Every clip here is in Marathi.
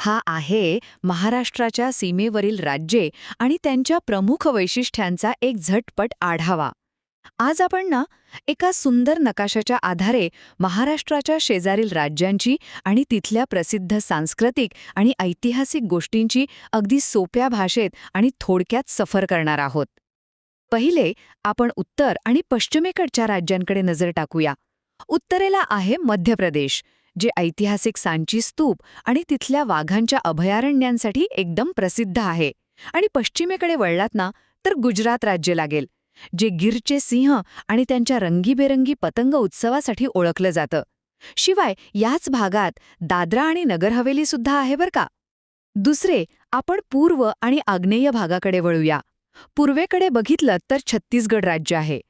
हा आहे महाराष्ट्राच्या सीमेवरील राज्ये आणि त्यांच्या प्रमुख वैशिष्ट्यांचा एक झटपट आढावा. आज आपण एका सुंदर नकाशाच्या आधारे महाराष्ट्राच्या शेजारील राज्यांची आणि तिथल्या प्रसिद्ध सांस्कृतिक आणि ऐतिहासिक गोष्टींची अगदी सोप्या भाषेत आणि थोडक्यात सफर करणार आहोत. पहिले आपण उत्तर आणि पश्चिमेकडच्या राज्यांकडे नजर टाकूया. उत्तरेला आहे मध्य प्रदेश, जे ऐतिहासिक सांची स्तूप आणि तिथल्या वाघांच्या अभयारण्यांसाठी एकदम प्रसिद्ध आहे. आणि पश्चिमेकडे वळलात तर गुजरात राज्य लागेल, जे गिरचे सिंह आणि त्यांच्या रंगीबेरंगी पतंग उत्सवासाठी ओळखलं जातं. शिवाय याच भागात दादरा आणि नगर हवेली सुद्धा आहे बरं का. दुसरे आपण पूर्व आणि आग्नेय भागाकडे वळूया. पूर्वेकडे बघितलं तर छत्तीसगड राज्य आहे,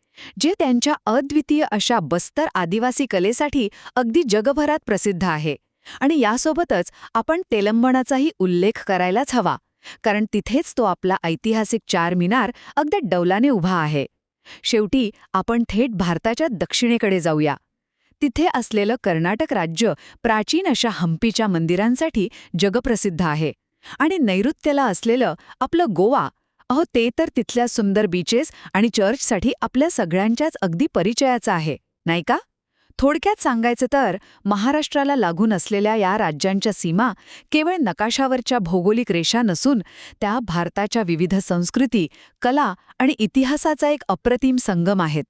जे त्यांच्या अद्वितीय अशा बस्तर आदिवासी कलेसाठी अगदी जगभरात प्रसिद्ध आहे. आणि यासोबतच आपण तेलंगणाचाही उल्लेख करायलाच हवा, कारण तिथेच तो आपला ऐतिहासिक चार मिनार अगदी डौलाने उभा आहे. शेवटी आपण थेट भारताच्या दक्षिणेकडे जाऊया. तिथे असलेलं कर्नाटक राज्य प्राचीन अशा हम्पीच्या मंदिरांसाठी जगप्रसिद्ध आहे. आणि नैऋत्येला असलेलं आपलं गोवा, ते तर तिथल्या सुंदर बीचेस आणि चर्चसाठी आपल्या सगळ्यांच्याच अगदी परिचयाचं आहे, नाही का? थोडक्यात सांगायचं तर महाराष्ट्राला लागून असलेल्या या राज्यांच्या सीमा केवळ नकाशावरच्या भौगोलिक रेषा नसून त्या भारताच्या विविध संस्कृती, कला आणि इतिहासाचा एक अप्रतिम संगम आहेत.